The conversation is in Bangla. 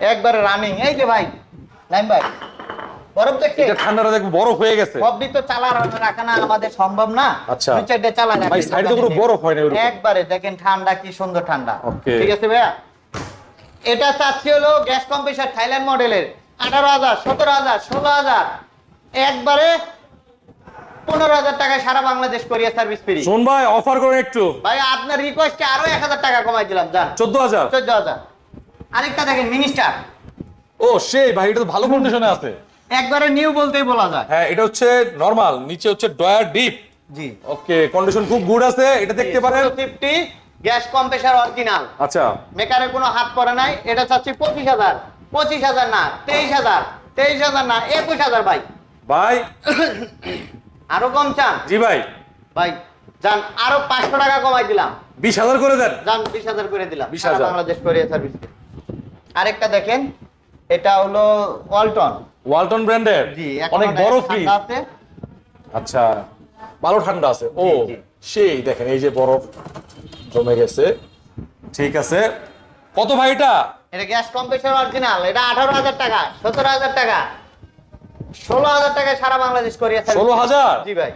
একবারে রানিং। এই যে ভাই লাইম ভাই বরফ দেখতে এটা ঠান্ডাটা দেখো বরফ হয়ে গেছে। সব দিক তো চালা রাখা না আমাদের সম্ভব না। আচ্ছা দুই চারটে চালা রাখি ভাই সাইডে তো পুরো বরফ হয় না ওরকম। একবারে দেখেন ঠান্ডা কি সুন্দর ঠান্ডা। ওকে ঠিক আছে ভাইয়া। এটা চাচ্ছি হলো গ্যাস কম্প্রেসার থাইল্যান্ড মডেলের 18,000 17,000 16,000 একবারে 15,000 টাকায় সারা বাংলাদেশ কোরিয়ার সার্ভিস ফ্রি। শোন ভাই অফার করুন একটু ভাই আপনার রিকোয়েস্টে আরো 1,000 টাকা কমাই দিলাম জান 14,000। 14,000। আরেকটা দেখেন মিনিস্টার। ও সেই ভাই এটা তো ভালো কন্ডিশনে আছে। একবারে নিউ বলতেই বলা যায়। হ্যাঁ এটা হচ্ছে নরমাল, নিচে হচ্ছে ডয়ার ডিপ। জি ওকে কন্ডিশন খুব গুড আছে, এটা দেখতে পারেন। 50 গ্যাস কম্প্রেসার অরিজিনাল। আচ্ছা মেকারের কোনো হাত পড়ে নাই। এটা চাচ্ছি 25,000। 25,000 না 23,000। 23,000 না 21,000 ভাই। ভাই আরো কম চান? জি ভাই ভাই জান আরো 500 টাকা কমাই দিলাম। 20,000 করে দেন। জান 20,000 করে দিলাম। 20,000 সারা বাংলাদেশ কোরিয়ার সার্ভিস। আরেকটা দেখেন এটা হলো ওয়ালটন। ওয়ালটন ব্র্যান্ডের জি অনেক বড় ফ্রিজ। ঠান্ডা আছে। আচ্ছা ভালো ঠান্ডা আছে। ও জি। সেই দেখেন এই যে বরফ জমে গেছে। ঠিক আছে কত ভাই এটা? এটা গ্যাস কম্প্রেসার অরিজিনাল। এটা 18,000 টাকা 17,000 টাকা 16,000 টাকায় সারা বাংলাদেশ কোরিয়ার সার্ভিস। 16,000? জি ভাই।